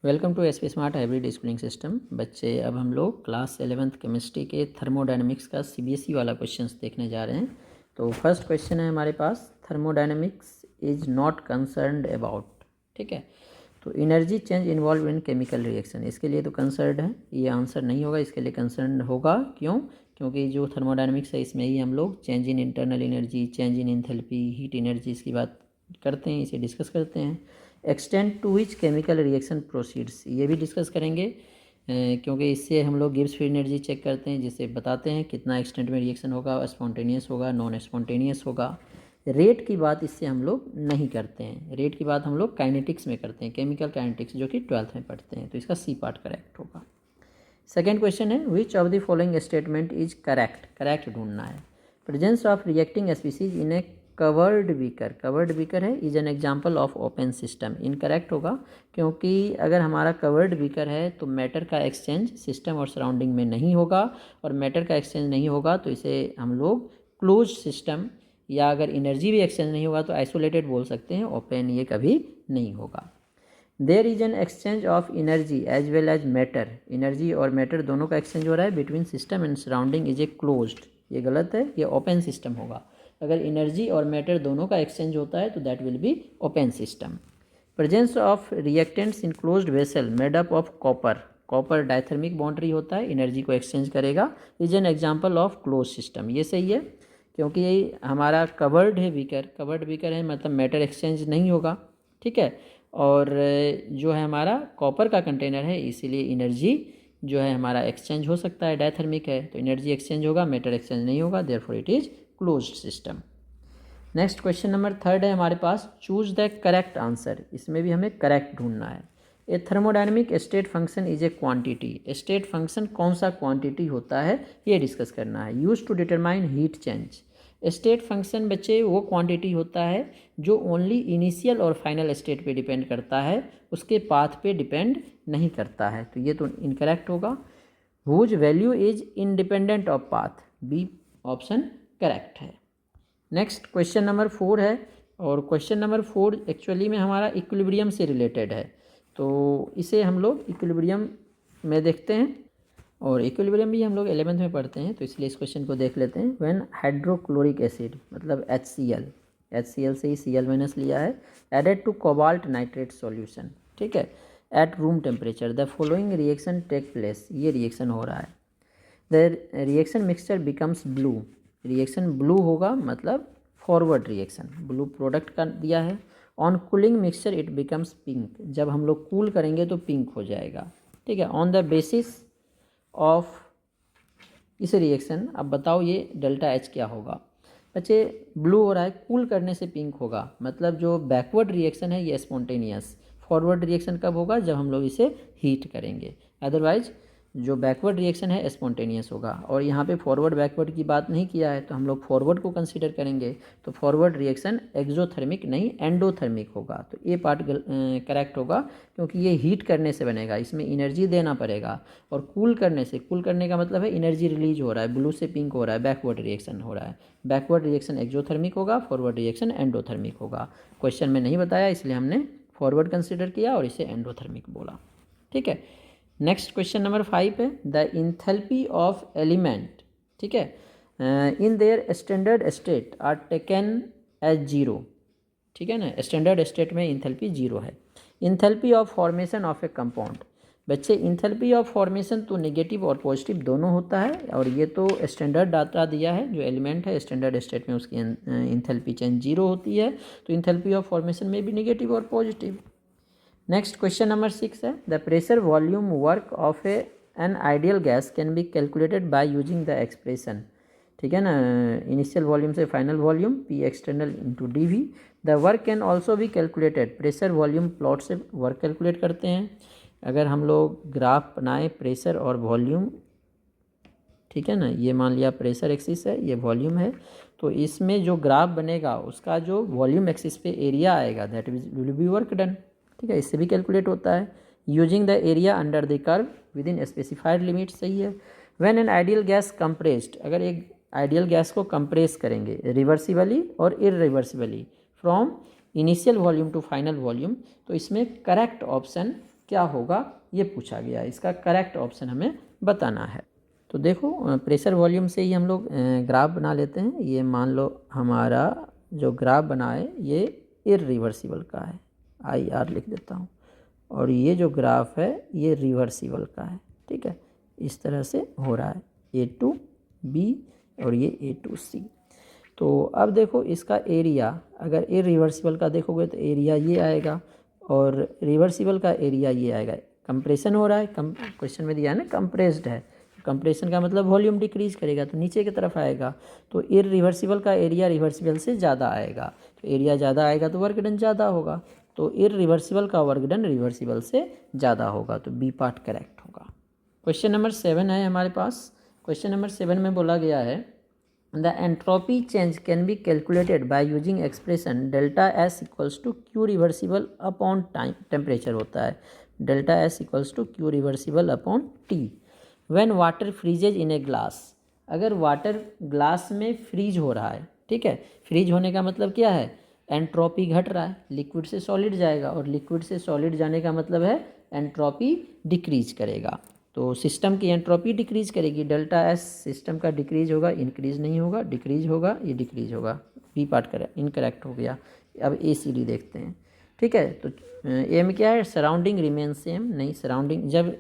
Welcome to SP smart hybrid schooling system. बच्चे, अब हम लोग क्लास 11th केमिस्ट्री के थर्मोडायनेमिक्स का सीबीएसई वाला क्वेश्चंस देखने जा रहे हैं। तो फर्स्ट क्वेश्चन है हमारे पास, thermodynamics is not concerned about. ठीक है, तो energy change involve in chemical reaction, इसके लिए तो कंसर्न्ड है, ये आंसर नहीं होगा, इसके लिए कंसर्न होगा। क्यों? क्योंकि जो थर्मोडायनेमिक्स है इसमें ही हम लोग change in internal energy, change in enthalpy, heat energy इसकी बात करते हैं, इसे डिस्कस करते हैं। Extent to which chemical reaction proceeds, ये भी डिस्कस करेंगे, क्योंकि इससे हम लोग गिब्स फ्री एनर्जी चेक करते हैं, जिससे बताते हैं कितना एक्सटेंट में रिएक्शन होगा, स्पॉन्टेनियस होगा, नॉन स्पॉन्टेनियस होगा। रेट की बात इससे हम लोग नहीं करते हैं, रेट की बात हम लोग काइनेटिक्स में करते हैं, केमिकल काइनेटिक्स, जो कि 12th में पढ़ते हैं, तो इसका सी पार्ट करेक्ट होगा। सेकेंड क्वेश्चन है, which of the following statement is correct, correct ढूंढना है। Presence of reacting species in a covered beaker, covered beaker है, is an example of open system, incorrect होगा, क्योंकि अगर हमारा कवर्ड बीकर है तो मैटर का एक्सचेंज सिस्टम और सराउंडिंग में नहीं होगा, और मैटर का एक्सचेंज नहीं होगा तो इसे हम लोग क्लोज सिस्टम, या अगर एनर्जी भी एक्सचेंज नहीं होगा तो आइसोलेटेड बोल सकते हैं, ओपन ये कभी नहीं होगा। There is an exchange of energy as well as matter, energy और मैटर दोनों का एक्सचेंज हो रहा है between system and surrounding is a closed, ये गलत है, ये ओपन सिस्टम होगा। अगर एनर्जी और मैटर दोनों का एक्सचेंज होता है तो that will be open system. Presence of reactants in closed vessel made up of copper, copper diathermic boundary होता है, एनर्जी को एक्सचेंज करेगा, is an example of close system, ये सही है, क्योंकि ये हमारा कवर्ड है बीकर, कवर्ड बीकर है मतलब मैटर एक्सचेंज नहीं होगा। ठीक है, और जो है हमारा कॉपर का कंटेनर है, इसीलिए एनर्जी जो है हमारा एक्सचेंज हो सकता है, डायथर्मिक है तो एनर्जी एक्सचेंज होगा, मैटर एक्सचेंज नहीं होगा, therefore it is closed system. Next question number third है हमारे पास, चूज द करेक्ट आंसर, इसमें भी हमें करेक्ट ढूंढना है। A thermodynamic state function is a quantity, state function कौन सा क्वांटिटी होता है ये डिस्कस करना है। Use to determine heat change, state function बच्चे वो क्वांटिटी होता है जो ओनली इनिशियल और फाइनल स्टेट पे डिपेंड करता है, उसके पाथ पे डिपेंड नहीं करता है, तो ये तो इनकरेक्ट होगा। Whose value is independent of path, B option correct है। नेक्स्ट क्वेश्चन नंबर 4 है, और क्वेश्चन नंबर 4 एक्चुअली में हमारा इक्विलिब्रियम से रिलेटेड है, तो इसे हम लोग इक्विलिब्रियम में देखते हैं, और इक्विलिब्रियम भी हम लोग 11th में पढ़ते हैं, तो इसलिए इस क्वेश्चन को देख लेते हैं। व्हेन हाइड्रोक्लोरिक एसिड मतलब HCl, HCl से ही Cl- लिया है, added to cobalt nitrate solution, ठीक है, at room temperature the following reaction take place, ये रिएक्शन हो रहा है। The reaction mixture becomes blue, reaction blue होगा मतलब फॉरवर्ड रिएक्शन, ब्लू प्रोडक्ट का दिया है। On cooling mixture it becomes pink, जब हम लोग कूल करेंगे तो पिंक हो जाएगा। ठीक है, ऑन द बेसिस ऑफ इस रिएक्शन, अब बताओ ये डेल्टा H क्या होगा। बच्चे ब्लू हो रहा है, कूल करने से पिंक होगा, मतलब जो बैकवर्ड रिएक्शन है ये स्पॉन्टेनियस, फॉरवर्ड रिएक्शन कब होगा, जब हम लोग इसे हीट करेंगे, अदरवाइज जो बैकवर्ड रिएक्शन है स्पॉन्टेनियस होगा। और यहाँ पे फॉरवर्ड बैकवर्ड की बात नहीं किया है, तो हम लोग फॉरवर्ड को कंसीडर करेंगे, तो फॉरवर्ड रिएक्शन एक्सोथर्मिक नहीं एंडोथर्मिक होगा, तो ये पार्ट करेक्ट होगा, क्योंकि ये हीट करने से बनेगा, इसमें एनर्जी देना पड़ेगा, और कूल करने से, कूल करने का मतलब है एनर्जी रिलीज हो रहा है, ब्लू से पिंक हो रहा है, बैकवर्ड रिएक्शन हो रहा है, बैकवर्ड रिएक्शन एक्सोथर्मिक होगा, फॉरवर्ड रिएक्शन एंडोथर्मिक होगा। क्वेश्चन में नहीं बताया इसलिए हमने फॉरवर्ड कंसिडर किया और इसे एंडोथर्मिक बोला। ठीक है, नेक्स्ट क्वेश्चन नंबर 5 है, द इंथैल्पी ऑफ एलिमेंट, ठीक है, in their standard state are taken as zero, ठीक है ना, स्टैंडर्ड स्टेट में इंथैल्पी जीरो है। Enthalpy of formation of a compound, बच्चे इंथैल्पी ऑफ फॉर्मेशन तो नेगेटिव और पॉजिटिव दोनों होता है, और ये तो स्टैंडर्ड डाटा दिया है, जो एलिमेंट है स्टैंडर्ड स्टेट में उसकी इंथैल्पी चेंज जीरो होती है, तो इंथैल्पी ऑफ फॉर्मेशन में भी नेगेटिव और पॉजिटिव। नेक्स्ट क्वेश्चन नंबर 6 है, the pressure volume work of N ideal gas can be calculated by using the expression, ठीक है ना, इनिशियल वॉल्यूम से final volume P external into DV। The work can also be calculated, pressure volume plot से work calculate करते हैं। अगर हम लोग ग्राफ बनाएं प्रेशर और वॉल्यूम, ठीक है ना, ये मान लिया प्रेशर एक्सिस है, ये वॉल्यूम है, तो इसमें जो ग्राफ बनेगा उसका जो वॉल्यूम एक्सिस पे एरिया आएगा that will be work done, ठीक है, इससे भी कैलकुलेट होता है। Using the area under the curve within specified limit, सही है। When an ideal gas compressed, अगर एक आइडियल गैस को कंप्रेस करेंगे रिवर्सिबली और irreversibly from initial volume to final volume, तो इसमें करेक्ट ऑप्शन क्या होगा ये पूछा गया है। इसका करेक्ट ऑप्शन हमें बताना है। तो देखो प्रेशर वॉल्यूम से ही हम लोग ग्राफ बना लेते हैं। ये मान लो हमारा जो ग्राफ बना है ये इरिवर्सिबल का है, IR लिख देता हूँ, और ये जो ग्राफ है ये रिवर्सिबल का है। ठीक है, इस तरह से हो रहा है A2B और ये A2C। तो अब देखो इसका एरिया, अगर इरिवर्सिबल का देखोगे तो एरिया ये आएगा और रिवर्सिबल का एरिया ये आएगा। कंप्रेशन हो रहा है, क्वेश्चन में दिया है ना कंप्रेस्ड है, कंप्रेशन का मतलब वॉल्यूम डिक्रीज करेगा तो नीचे की तरफ आएगा। तो इरिवर्सिबल का एरिया रिवर्सिबल से ज़्यादा आएगा, तो एरिया ज़्यादा आएगा तो वर्क डन ज़्यादा होगा, तो इरिवर्सिबल का वर्क डन रिवर्सिबल से ज़्यादा होगा, तो बी पार्ट करेक्ट होगा। क्वेश्चन नंबर 7 है हमारे पास। क्वेश्चन नंबर 7 में बोला गया है the entropy change can be calculated by using expression delta S equals to Q reversible upon time, temperature होता है delta S equals to Q reversible upon T when water freezes in a glass. अगर water glass में freeze हो रहा है, ठीक है, freeze होने का मतलब क्या है, एंट्रोपी घट रहा है, लिक्विड से सॉलिड जाएगा और लिक्विड से सॉलिड जाने का मतलब है एंट्रोपी डिक्रीज करेगा, तो सिस्टम की एंट्रोपी डिक्रीज करेगी। डेल्टा एस सिस्टम का डिक्रीज होगा, इंक्रीज नहीं होगा, डिक्रीज होगा, ये डिक्रीज होगा। बी पार्ट करेक्ट, इनकरेक्ट हो गया। अब ACD देखते हैं। ठीक है, तो ए में क्या है, सराउंडिंग रिमेन सेम, नहीं सराउंडिंग, जब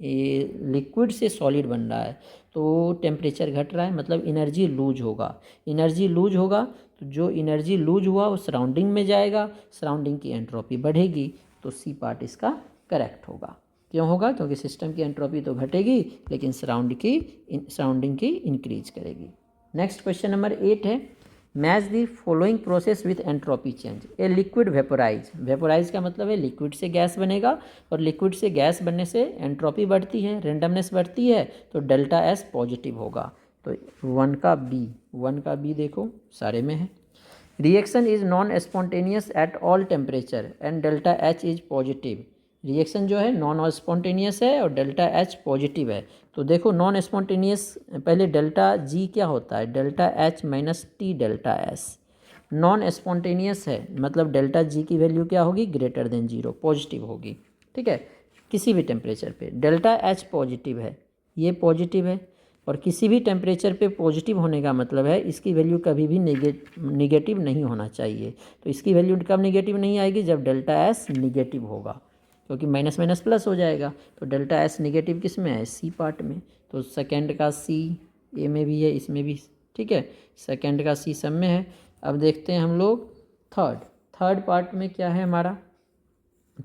ये लिक्विड से सॉलिड बन रहा है तो टेम्परेचर घट रहा है, मतलब एनर्जी लूज होगा। एनर्जी लूज होगा तो जो एनर्जी लूज हुआ वो सराउंडिंग में जाएगा, सराउंडिंग की एंट्रोपी बढ़ेगी, तो सी पार्ट इसका करेक्ट होगा। क्यों होगा, क्योंकि सिस्टम की एंट्रोपी तो घटेगी लेकिन सराउंडिंग की इंक्रीज करेगी। नेक्स्ट क्वेश्चन नंबर 8 है, match the following process with entropy change. A liquid vaporise, vaporise का मतलब है लिक्विड से गैस बनेगा और लिक्विड से गैस बनने से एंट्रोपी बढ़ती है, रेंडमनेस बढ़ती है, तो डेल्टा एस पॉजिटिव होगा। तो 1 का बी देखो सारे में है। Reaction is non spontaneous at all temperature and delta H is positive. Reaction जो है नॉन स्पॉन्टेनियस है और डेल्टा एच पॉजिटिव है। तो देखो नॉन स्पॉन्टेनियस, पहले डेल्टा जी क्या होता है, delta H minus T delta S. Non spontaneous है मतलब डेल्टा जी की वैल्यू क्या होगी, ग्रेटर देन 0, पॉजिटिव होगी। ठीक है, किसी भी टेम्परेचर पे डेल्टा एच पॉजिटिव है, ये पॉजिटिव है, और किसी भी टेम्परेचर पे पॉजिटिव होने का मतलब है इसकी वैल्यू कभी भी निगेटिव नहीं होना चाहिए। तो इसकी वैल्यू कब निगेटिव नहीं आएगी, जब डेल्टा एस निगेटिव होगा, क्योंकि माइनस माइनस प्लस हो जाएगा। तो डेल्टा एस निगेटिव किस में है, सी पार्ट में, तो सेकेंड का सी ए में भी है, इसमें भी। ठीक है, सेकेंड का सी सब में है। अब देखते हैं हम लोग थर्ड पार्ट में क्या है हमारा।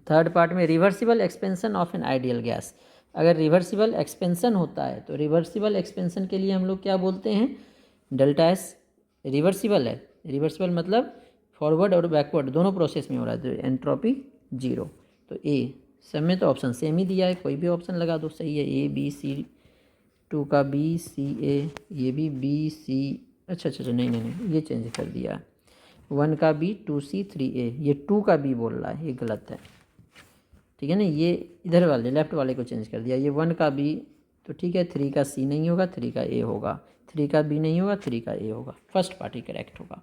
थर्ड पार्ट में reversible expansion of N ideal gas. अगर रिवर्सिबल एक्सपेंशन होता है तो रिवर्सिबल एक्सपेंशन के लिए हम लोग क्या बोलते हैं, डेल्टा एस रिवर्सिबल है, रिवर्सिबल मतलब फॉरवर्ड और बैकवर्ड दोनों प्रोसेस में हो रहा है, तो एंट्रोपी 0। तो ए सब में तो ऑप्शन सेम ही दिया है, कोई भी ऑप्शन लगा दो सही है। ABC, 2 का B, C A, ये भी B C, अच्छा नहीं ये चेंज कर दिया है। 1 का B, 2C, 3A, ये 2 का B बोल रहा है, ये गलत है। ठीक है ना, ये इधर वाले लेफ्ट वाले को चेंज कर दिया। ये 1 का B तो ठीक है, 3 का C नहीं होगा, 3 का A होगा, 3 का B नहीं होगा, 3 का A होगा, फर्स्ट पार्ट ही करेक्ट होगा।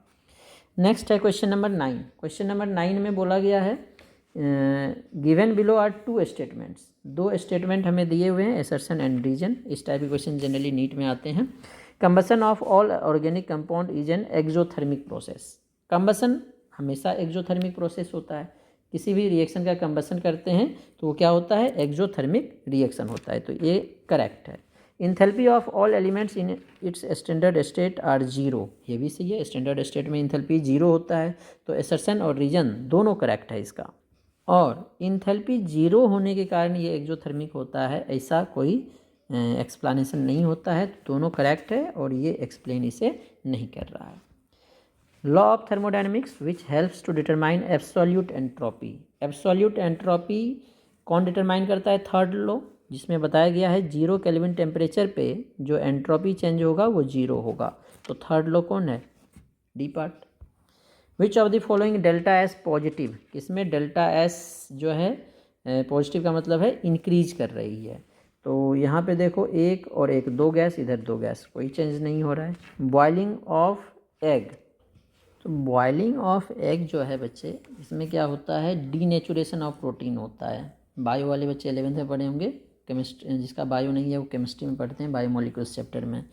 नेक्स्ट है क्वेश्चन नंबर 9। क्वेश्चन नंबर 9 में बोला गया है given below are 2 statements. 2 statement हमें दिए हुए हैं, एसर्शन एंड रीजन। इस टाइप के क्वेश्चन जनरली नीट में आते हैं। Combustion of all organic compound is an exothermic process. Combustion हमेशा एक्सोथर्मिक प्रोसेस होता है, किसी भी रिएक्शन का कंबसन करते हैं तो वो क्या होता है, एक्सोथर्मिक रिएक्शन होता है, तो ये करेक्ट है। Enthalpy of all elements in its standard state are 0, ये भी सही है, स्टैंडर्ड स्टेट में इंथैल्पी 0 होता है, तो एसर्शन और रीजन दोनों करेक्ट है इसका। और इंथैल्पी 0 होने के कारण ये एक्सोथर्मिक होता है, ऐसा कोई एक्सप्लेनेशन नहीं होता है, तो दोनों करेक्ट है और ये एक्सप्लेन इसे नहीं कर रहा है। Law of thermodynamics which helps to determine absolute entropy. Absolute entropy कौन डिटरमाइन करता है, थर्ड लॉ, जिसमें बताया गया है 0 केल्विन टेम्परेचर पे जो एंट्रोपी चेंज होगा वो 0 होगा। तो थर्ड लॉ कौन है, D part. Which of the following delta S positive, किसमें डेल्टा एस जो है पॉजिटिव का मतलब है इंक्रीज कर रही है। तो यहाँ पे देखो एक और एक, 2 गैस, इधर 2 गैस, कोई चेंज नहीं हो रहा है। बॉइलिंग ऑफ एग, तो बॉइलिंग ऑफ एग जो है बच्चे, इसमें क्या होता है, डीनेचुरेशन ऑफ प्रोटीन होता है। बायो वाले बच्चे 11th में पढ़े होंगे, केमिस्ट्री जिसका बायो नहीं है वो केमिस्ट्री में पढ़ते हैं, बायोमोलिकुल्स चैप्टर में।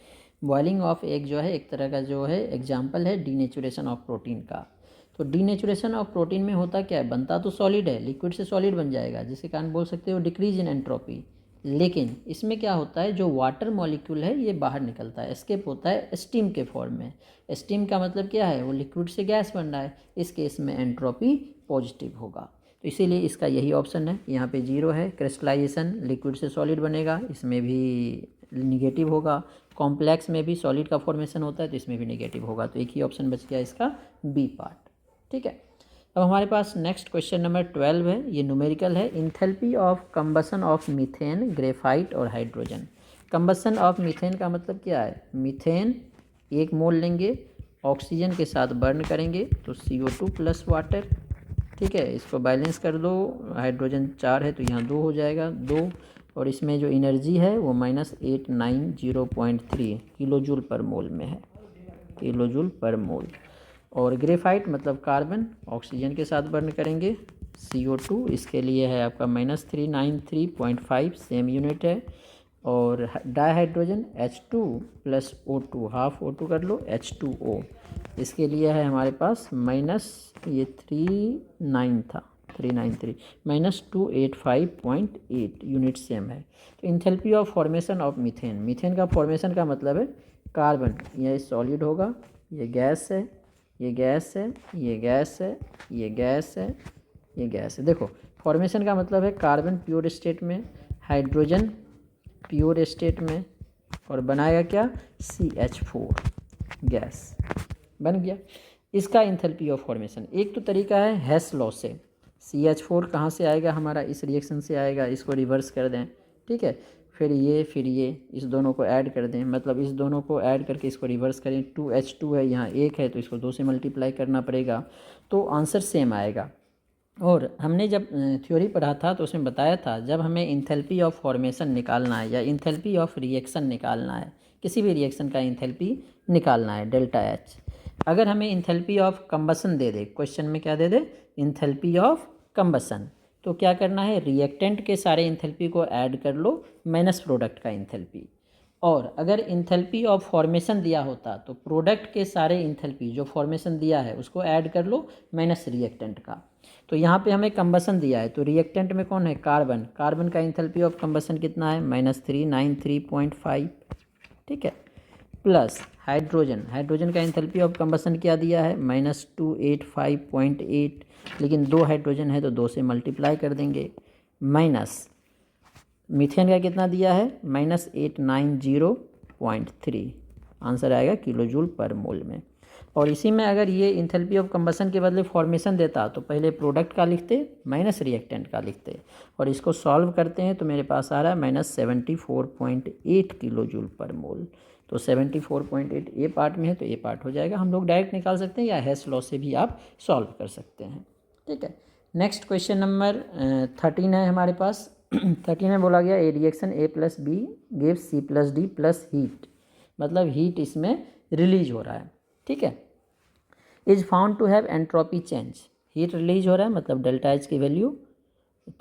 बॉइलिंग ऑफ एग जो है एक तरह का जो है एग्जाम्पल है डीनेचुरेशन ऑफ प्रोटीन का। तो डीनेचुरेशन ऑफ प्रोटीन में होता क्या है, बनता तो सॉलिड है, लिक्विड से सॉलिड बन जाएगा, जिसके कारण बोल सकते हो डिक्रीज इन एंट्रोपी। लेकिन इसमें क्या होता है, जो वाटर मॉलिक्यूल है ये बाहर निकलता है, एस्केप होता है स्टीम के फॉर्म में। स्टीम का मतलब क्या है, वो लिक्विड से गैस बन रहा है, इस केस में एंट्रोपी पॉजिटिव होगा। तो इसीलिए इसका यही ऑप्शन है, यहाँ पे 0 है। क्रिस्टलाइजेशन लिक्विड से सॉलिड बनेगा, इसमें भी निगेटिव होगा। कॉम्प्लेक्स में भी सॉलिड का फॉर्मेशन होता है तो इसमें भी निगेटिव होगा। तो एक ही ऑप्शन बच गया इसका बी पार्ट। ठीक है, अब हमारे पास नेक्स्ट क्वेश्चन नंबर 12 है, ये न्यूमेरिकल है। Enthalpy of combustion of methane, graphite और हाइड्रोजन। कंबसन ऑफ मीथेन का मतलब क्या है, मीथेन 1 मोल लेंगे, ऑक्सीजन के साथ बर्न करेंगे तो CO2 प्लस वाटर। ठीक है, इसको बैलेंस कर दो, हाइड्रोजन 4 है तो यहाँ 2 हो जाएगा, 2। और इसमें जो एनर्जी है वो -890.3 किलो जूल पर मोल में है, किलो जूल पर मोल। और ग्रेफाइट मतलब कार्बन, ऑक्सीजन के साथ बर्न करेंगे, CO2 इसके लिए है आपका -393.5 सेम यूनिट है। और dihydrogen H2 plus O2, half O2 कर लो, H2O इसके लिए है हमारे पास -393 था, 393 -285.8 यूनिट सेम है। तो enthalpy of formation of methane, methane का फॉर्मेशन का मतलब है कार्बन, यह सॉलिड होगा, ये गैस है, ये गैस है, ये गैस है, ये गैस है, ये गैस है। देखो फॉर्मेशन का मतलब है कार्बन प्योर स्टेट में, हाइड्रोजन प्योर स्टेट में, और बनाएगा क्या, CH4 गैस बन गया। इसका इंथैल्पी ऑफ फॉर्मेशन एक तो तरीका है हेस लॉ से, CH4 कहाँ से आएगा हमारा, इस रिएक्शन से आएगा, इसको रिवर्स कर दें। ठीक है, फिर ये इस दोनों को ऐड कर दें, मतलब इस दोनों को ऐड करके इसको रिवर्स करें, 2H2 है, यहाँ 1 है तो इसको 2 से मल्टीप्लाई करना पड़ेगा, तो आंसर सेम आएगा। और हमने जब थ्योरी पढ़ा था तो उसमें बताया था, जब हमें इंथैल्पी ऑफ फॉर्मेशन निकालना है या इंथैल्पी ऑफ रिएक्शन निकालना है, किसी भी रिएक्शन का इंथैल्पी निकालना है ΔH, अगर हमें enthalpy of combustion they they, question में क्या दे दे, इंथैल्पी ऑफ कंबसन, तो क्या करना है, रिएक्टेंट के सारे इंथैल्पी को ऐड कर लो माइनस प्रोडक्ट का इंथैल्पी। और अगर इंथैल्पी ऑफ फॉर्मेशन दिया होता तो प्रोडक्ट के सारे इंथैल्पी जो फॉर्मेशन दिया है उसको ऐड कर लो माइनस रिएक्टेंट का। तो यहाँ पे हमें कंबसन दिया है तो रिएक्टेंट में कौन है, कार्बन, कार्बन का इंथैल्पी ऑफ कंबसन कितना है, -393.5। ठीक है, प्लस हाइड्रोजन, हाइड्रोजन का इंथैल्पी ऑफ कंबसन क्या दिया है, -285.8, लेकिन 2 हाइड्रोजन है तो 2 से मल्टीप्लाई कर देंगे, माइनस मीथेन का कितना दिया है, -890.3, आंसर आएगा किलो जूल पर मोल में। और इसी में अगर ये इंथैल्पी ऑफ कंबसन के बदले फॉर्मेशन देता तो पहले प्रोडक्ट का लिखते माइनस रिएक्टेंट का लिखते, और इसको सॉल्व करते हैं तो मेरे पास आ रहा है -74.8 किलो जूल पर मोल। तो 74.8 ए पार्ट में है तो ए पार्ट हो जाएगा, हम लोग डायरेक्ट निकाल सकते हैं या हेस लॉ से भी आप सॉल्व कर सकते हैं। ठीक है, नेक्स्ट क्वेश्चन नंबर 13 है हमारे पास। 13 में बोला गया a reaction A + B gives C + D plus heat, मतलब हीट इसमें रिलीज हो रहा है। ठीक है, is found to have entropy change, heat release हो रहा है मतलब ΔH की वैल्यू,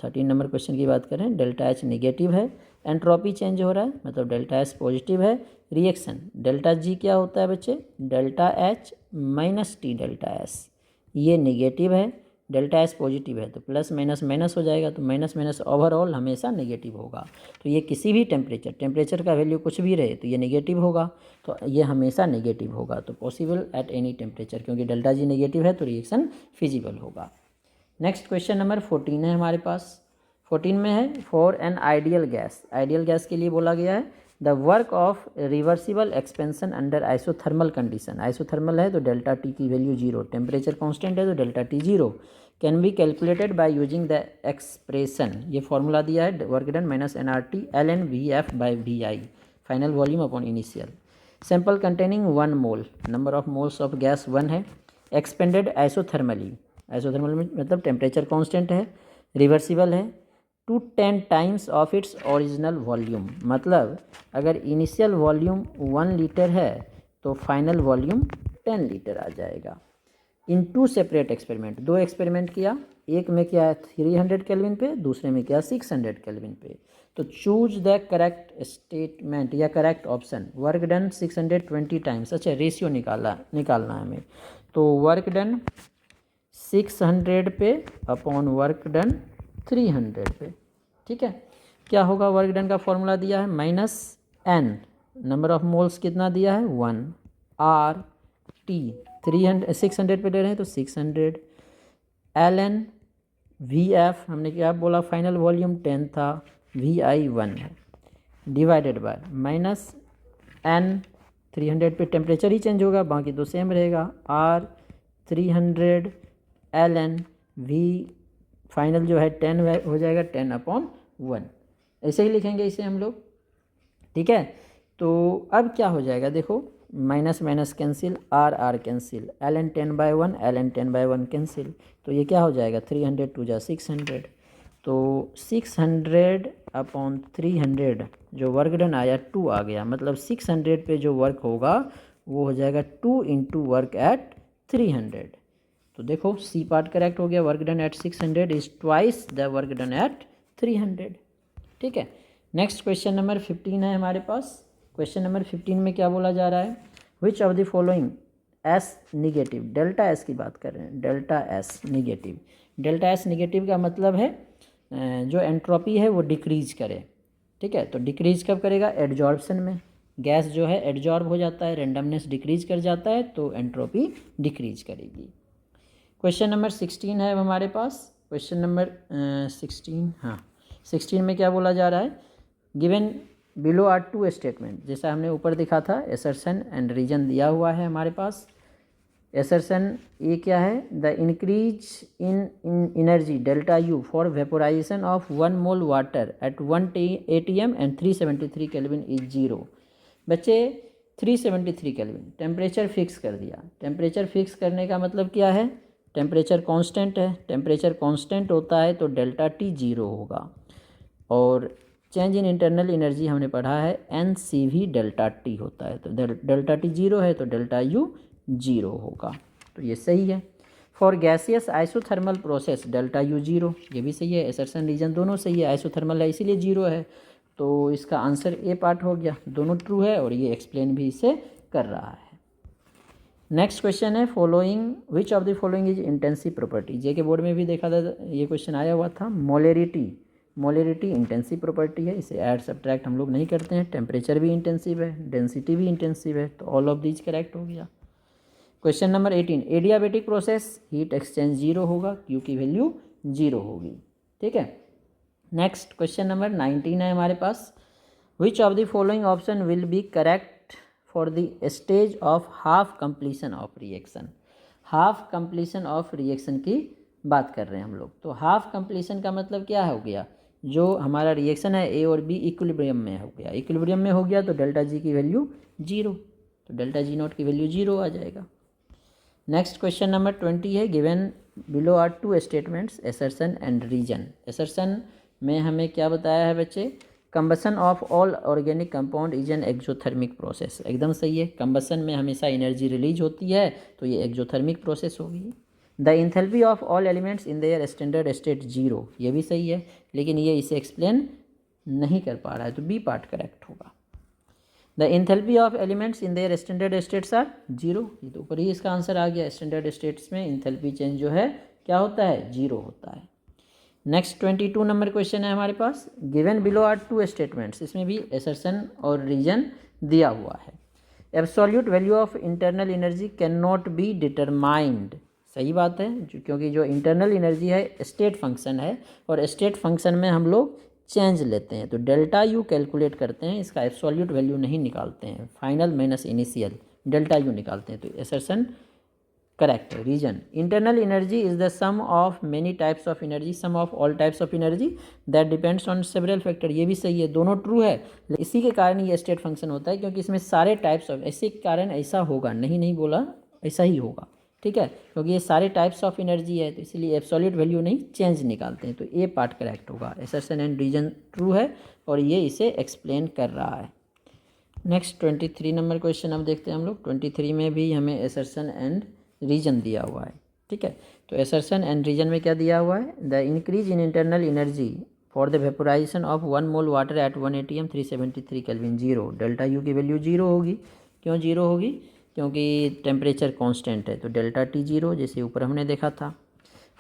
13 नंबर क्वेश्चन की बात करें, ΔH निगेटिव है, एंट्रोपी चेंज हो रहा है मतलब ΔS पॉजिटिव है, रिएक्शन ΔG क्या होता है बच्चे, ΔH - T ΔS, ये निगेटिव है, ΔS पॉजिटिव है तो प्लस माइनस माइनस हो जाएगा, तो माइनस माइनस ओवरऑल हमेशा नेगेटिव होगा। तो ये किसी भी टेम्परेचर का वैल्यू कुछ भी रहे तो ये नेगेटिव होगा, तो ये हमेशा नेगेटिव होगा, तो पॉसिबल एट एनी टेम्परेचर, क्योंकि ΔG नेगेटिव है तो रिएक्शन फिजिबल होगा। नेक्स्ट क्वेश्चन नंबर 14 है हमारे पास। 14 में है for an ideal gas, ideal gas के लिए बोला गया है the work of reversible expansion under isothermal condition, isothermal है तो ΔT की वैल्यू 0, टेम्परेचर कांस्टेंट है तो ΔT 0, can be calculated by using the expression, ये फॉर्मूला दिया है work done -nRT ln VF/VI, final volume upon initial, sample containing 1 mole, number of moles of gas 1 है, expanded isothermally, isothermal में मतलब temperature constant है, reversible है, to 10 times of its original volume, मतलब अगर इनिशियल वॉल्यूम 1 लीटर है तो final volume 10 litre आ जाएगा। इन 2 सेपरेट एक्सपेरिमेंट, 2 एक्सपेरिमेंट किया, एक में क्या है 300 केल्विन पे, दूसरे में क्या 600 केल्विन पे। तो चूज द करेक्ट स्टेटमेंट या correct option. Work done 620 times, अच्छा रेशियो निकालना है हमें। तो वर्क डन 600 पे अपॉन वर्क डन 300 पे, ठीक है। क्या होगा, वर्क डन का फॉर्मूला दिया है minus N, number of moles कितना दिया है 1, आर टी 600 पे ले रहे हैं तो 600, एल एन वी एफ हमने क्या बोला फाइनल वॉल्यूम 10 था, वी आई 1 है, डिवाइडेड बाय माइनस एन 300 पे टेम्परेचर ही चेंज होगा, बाकी तो सेम रहेगा, R 300 L N V final जो है 10 हो जाएगा 10/1, ऐसे ही लिखेंगे इसे हम लोग, ठीक है। तो अब क्या हो जाएगा देखो, minus minus cancel, R R cancel, L N 10/1 L N 10/1 cancel, तो ये क्या हो जाएगा 300 टू जा 600, तो 600/300 जो वर्क डन आया 2 आ गया, मतलब 600 पे जो वर्क होगा वो हो जाएगा 2 इंटू वर्क एट 300। तो देखो सी पार्ट करेक्ट हो गया, work done at 600 is twice the work done at 300, ठीक है। नेक्स्ट क्वेश्चन नंबर 15 है हमारे पास। क्वेश्चन नंबर 15 में क्या बोला जा रहा है, which of the following S negative, delta S की बात कर रहे हैं, delta S negative. Delta S negative का मतलब है जो एंट्रोपी है वो डिक्रीज करे, ठीक है। तो डिक्रीज कब करेगा, एडजॉर्प्शन में, गैस जो है एडजॉर्ब हो जाता है, रेंडमनेस डिक्रीज कर जाता है तो एंट्रोपी डिक्रीज करेगी। क्वेश्चन नंबर 16 है हमारे पास। क्वेश्चन नंबर 16, हाँ 16 में क्या बोला जा रहा है, गिवन बिलो आर 2 स्टेटमेंट, जैसा हमने ऊपर दिखा था एसर्शन एंड रीजन दिया हुआ है हमारे पास। एसर्शन ये क्या है, the increase in energy delta U for vaporisation of 1 mole water at 1 ATM and 373 kelvin is 0। बच्चे 373 केल्विन टेम्परेचर फिक्स कर दिया, टेम्परेचर फिक्स करने का मतलब क्या है, टेम्परेचर कांस्टेंट है, टेम्परेचर कांस्टेंट होता है तो डेल्टा टी 0 होगा, और चेंज इन इंटरनल एनर्जी हमने पढ़ा है NCV डेल्टा टी होता है, तो डेल्टा टी 0 है तो डेल्टा यू 0 होगा, तो ये सही है। For gaseous isothermal process delta U 0, ये भी सही है, एसर्शन रीजन दोनों सही है, आइसोथर्मल है इसीलिए 0 है, तो इसका आंसर ए पार्ट हो गया, दोनों ट्रू है और ये एक्सप्लेन भी इसे कर रहा है। नेक्स्ट क्वेश्चन है, following which of the following is intensive property. J K board में भी देखा था, ये क्वेश्चन आया हुआ था। मोलेरिटी इंटेंसिव प्रॉपर्टी है, इसे ऐड सब्ट्रैक्ट हम लोग नहीं करते हैं। टेम्परेचर भी इंटेंसिव है, डेंसिटी भी इंटेंसिव है, तो ऑल ऑफ दीज करेक्ट हो गया। Question number 18, adiabatic process heat exchange 0 होगा, क्यू की वैल्यू 0 होगी, ठीक है। नेक्स्ट क्वेश्चन नंबर 19 है हमारे पास। Which of the following option will be correct for the stage of half completion of reaction. Half completion of reaction की बात कर रहे हैं हम लोग, तो हाफ कंप्लीशन का मतलब क्या हो गया, जो हमारा रिएक्शन है ए और बी इक्विलिब्रियम में हो गया, इक्विलिब्रियम में हो गया तो डेल्टा जी की वैल्यू 0, तो डेल्टा जी नॉट की वैल्यू 0 आ जाएगा। नेक्स्ट क्वेश्चन नंबर 20 है, given below are 2 statements assertion and reason. Assertion में हमें क्या बताया है बच्चे, combustion of all organic compound is an exothermic process, एकदम सही है, कंबसन में हमेशा एनर्जी रिलीज होती है तो ये एक्सोथर्मिक प्रोसेस होगी। The enthalpy of all elements in their standard state 0, ये भी सही है, लेकिन ये इसे एक्सप्लेन नहीं कर पा रहा है, तो बी पार्ट करेक्ट होगा। The enthalpy of elements in their standard states are 0, ये तो ऊपर ही इसका आंसर आ गया, स्टैंडर्ड स्टेट्स में इंथैल्पी चेंज जो है क्या होता है 0 होता है। नेक्स्ट 22 नंबर क्वेश्चन है हमारे पास, गिवन बिलो आर 2 स्टेटमेंट्स, इसमें भी एसर्शन और रीजन दिया हुआ है। Absolute value of internal energy can not be determined, सही बात है, क्योंकि जो इंटरनल एनर्जी है स्टेट फंक्शन है, और स्टेट फंक्शन में हम लोग चेंज लेते हैं, तो डेल्टा यू कैलकुलेट करते हैं, इसका एब्सोल्यूट वैल्यू नहीं निकालते हैं, final minus initial delta U निकालते हैं, तो एसर्शन करेक्ट है। Reason, internal energy is the sum of many types of energy, sum of all types of energy that depends on several factor, ये भी सही है, दोनों ट्रू है, इसी के कारण ये स्टेट फंक्शन होता है, क्योंकि इसमें सारे टाइप्स ऑफ, इसी के कारण ऐसा होगा, नहीं बोला ऐसा ही होगा, ठीक है, क्योंकि ये सारे टाइप्स ऑफ एनर्जी है, तो इसलिए एब्सोल्यूट वैल्यू नहीं चेंज निकालते हैं, तो ए पार्ट करेक्ट होगा, एसर्शन एंड रीजन ट्रू है और ये इसे एक्सप्लेन कर रहा है। नेक्स्ट 23 नंबर क्वेश्चन अब देखते हैं हम लोग। 23 में भी हमें एसर्शन एंड रीजन दिया हुआ है, ठीक है। तो एसर्शन एंड रीजन में क्या दिया हुआ है, the increase in internal energy for the vaporisation of 1 mole water at 1 atm 373 kelvin zero, delta U की वैल्यू जीरो होगी। क्यों जीरो होगी, क्योंकि टेम्परेचर कांस्टेंट है, तो डेल्टा टी जीरो, जैसे ऊपर हमने देखा था।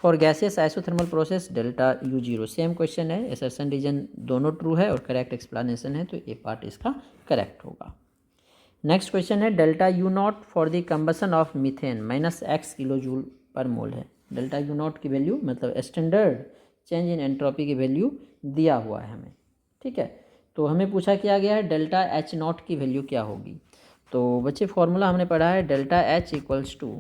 For gaseous isothermal process delta U zero. Same question है, एसर्शन रीजन दोनों ट्रू है और करेक्ट एक्सप्लेनेशन है, तो ये पार्ट इसका करेक्ट होगा। नेक्स्ट क्वेश्चन है, delta U not for the combustion of methane minus X kilo joule per mole है। डेल्टा यू नॉट की वैल्यू मतलब स्टैंडर्ड चेंज इन एंट्रोपी की वैल्यू दिया हुआ है हमें, ठीक है। तो हमें पूछा किया गया है डेल्टा एच नॉट की वैल्यू क्या होगी। तो बच्चे फॉर्मूला हमने पढ़ा है, delta H equals to,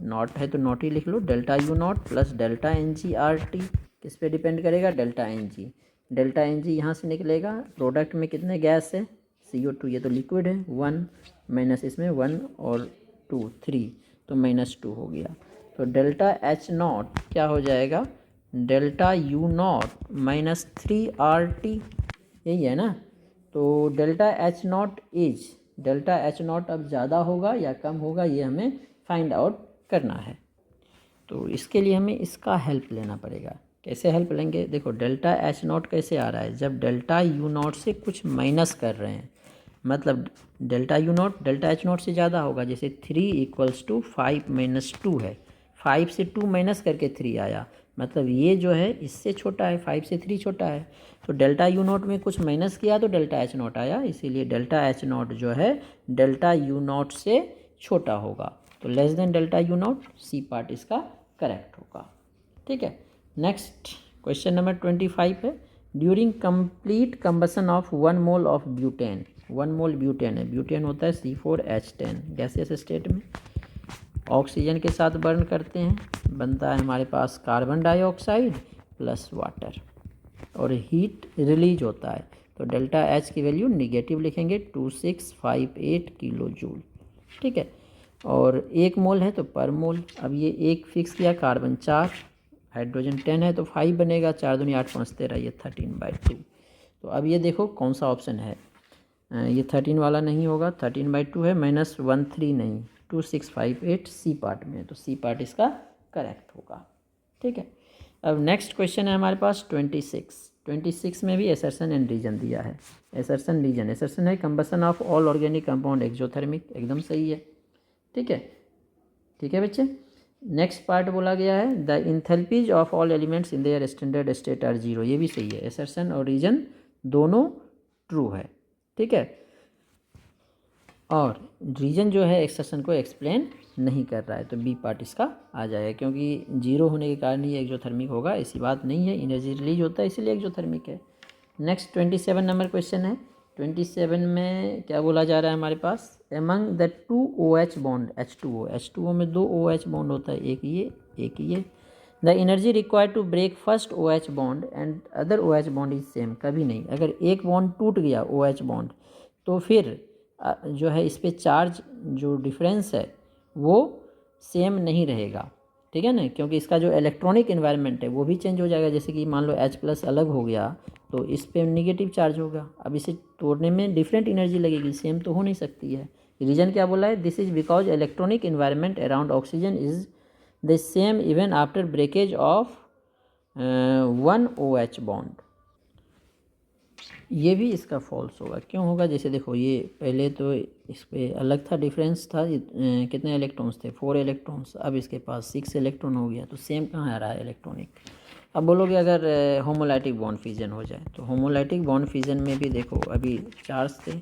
not है तो नॉट ही लिख लो, delta U not plus delta N G R T. किस पे डिपेंड करेगा, delta N G. Delta N G यहाँ से निकलेगा, प्रोडक्ट में कितने गैस है, CO2, ये तो लिक्विड है, 1 माइनस इसमें 1 और 2 3, तो -2 हो गया। तो डेल्टा एच नॉट क्या हो जाएगा, delta U not minus 3RT, यही है ना। तो delta H not is, delta H not अब ज़्यादा होगा या कम होगा, ये हमें फाइंड आउट करना है। तो इसके लिए हमें इसका हेल्प लेना पड़ेगा। कैसे हेल्प लेंगे, देखो डेल्टा एच नॉट कैसे आ रहा है, जब डेल्टा यू नॉट से कुछ माइनस कर रहे हैं, मतलब delta U not delta H not से ज़्यादा होगा। जैसे 3 इक्वल्स टू 5 माइनस 2 है, 5 से 2 माइनस करके 3 आया, मतलब ये जो है इससे छोटा है, 5 से 3 छोटा है। तो डेल्टा यू नॉट में कुछ माइनस किया तो डेल्टा एच नॉट आया, इसीलिए डेल्टा एच नॉट जो है डेल्टा यू नॉट से छोटा होगा। तो less than delta U nought, C part इसका करेक्ट होगा, ठीक है। नेक्स्ट क्वेश्चन नंबर 25 है, during complete combustion of 1 mole of butane, 1 mole butane है, ब्यूटेन होता है C4H10 गैसियस स्टेट में, ऑक्सीजन के साथ बर्न करते हैं, बनता है हमारे पास कार्बन डाइऑक्साइड प्लस वाटर और हीट रिलीज होता है। तो डेल्टा एच की वैल्यू निगेटिव लिखेंगे 2658 किलो जूल, ठीक है। और 1 मोल है तो पर मोल, अब ये एक फिक्स किया, कार्बन 4, हाइड्रोजन 10 है तो 5 बनेगा, 4 दूनी 8 5 13, ये 13/2। तो अब ये देखो कौन सा ऑप्शन है, ये 13 वाला नहीं होगा, 13/2 है, -13 नहीं, 2658 सी पार्ट में है, तो सी पार्ट इसका करेक्ट होगा, ठीक है। अब नेक्स्ट क्वेश्चन है हमारे पास 26 में भी एसर्शन एंड रीजन दिया है। एसर्शन रीजन, एसर्शन है combustion of all organic compound exothermic, एकदम सही है, ठीक है, ठीक है बच्चे। नेक्स्ट पार्ट बोला गया है, the enthalpies of all elements in their standard state are zero, ये भी सही है, एसर्शन और रीजन दोनों ट्रू है, ठीक है। और रीजन जो है एक्सर्शन को एक्सप्लेन नहीं कर रहा है, तो बी पार्ट इसका आ जाएगा, क्योंकि जीरो होने के कारण ये एक्सोथर्मिक होगा, ऐसी बात नहीं है, एनर्जी रिलीज होता है इसलिए एक्सोथर्मिक है। नेक्स्ट 27 नंबर क्वेश्चन है, 27 में क्या बोला जा रहा है हमारे पास, among the 2 OH bond H2O, H2O में 2 OH बॉन्ड होता है, एक ये, the energy required to break first OH bond and other OH bond is same, कभी नहीं, अगर एक बॉन्ड टूट गया OH बॉन्ड तो फिर जो है इस पर चार्ज जो डिफरेंस है वो सेम नहीं रहेगा, ठीक है ना, क्योंकि इसका जो इलेक्ट्रॉनिक इन्वायरमेंट है वो भी चेंज हो जाएगा। जैसे कि मान लो H+ अलग हो गया तो इस पे नेगेटिव चार्ज होगा, अब इसे तोड़ने में डिफरेंट एनर्जी लगेगी, सेम तो हो नहीं सकती है। रीजन क्या बोला है, this is because electronic environment around oxygen is the same even after breakage of 1 OH bond, ये भी इसका फॉल्स होगा। क्यों होगा, जैसे देखो ये पहले तो इस पर अलग था, डिफरेंस था, कितने इलेक्ट्रॉन्स थे, 4 इलेक्ट्रॉन्स, अब इसके पास 6 इलेक्ट्रॉन हो गया, तो सेम कहाँ आ रहा है इलेक्ट्रॉनिक। अब बोलोगे अगर होमोलाइटिक बॉन्ड फिजन हो जाए, तो होमोलाइटिक बॉन्ड फिजन में भी देखो अभी चार्ज थे,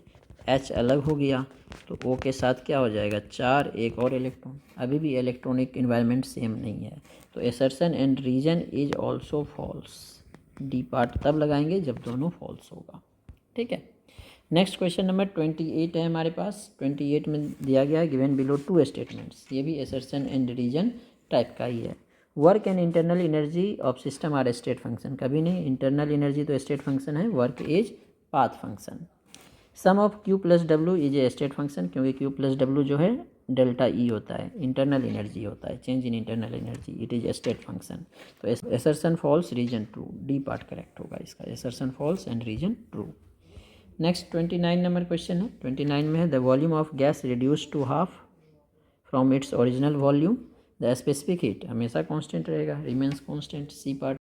H अलग हो गया तो O के साथ क्या हो जाएगा 4, एक और इलेक्ट्रॉन, अभी भी इलेक्ट्रॉनिक इन्वायरमेंट सेम नहीं है, तो assertion and reason is also false, D part तब लगाएंगे जब दोनों फॉल्स होगा, ठीक है। नेक्स्ट क्वेश्चन नंबर 28 है हमारे पास, 28 में दिया गया है गिवन बिलो 2 स्टेटमेंट्स, ये भी एसर्शन एंड रीजन टाइप का ही है। Work and internal energy of system are state function, कभी नहीं, इंटरनल एनर्जी तो स्टेट फंक्शन है, work is path function. Sum of Q + W is a state function, क्योंकि Q + W जो है डेल्टा E होता है, इंटरनल एनर्जी होता है, change in internal energy, it is state function. तो assertion false, reason true, D part correct होगा इसका, assertion false and reason true. Next 29 number question है, 29 में है the volume of gas reduce to half from its original volume, the specific heat हमेशा constant रहेगा, remains constant, C part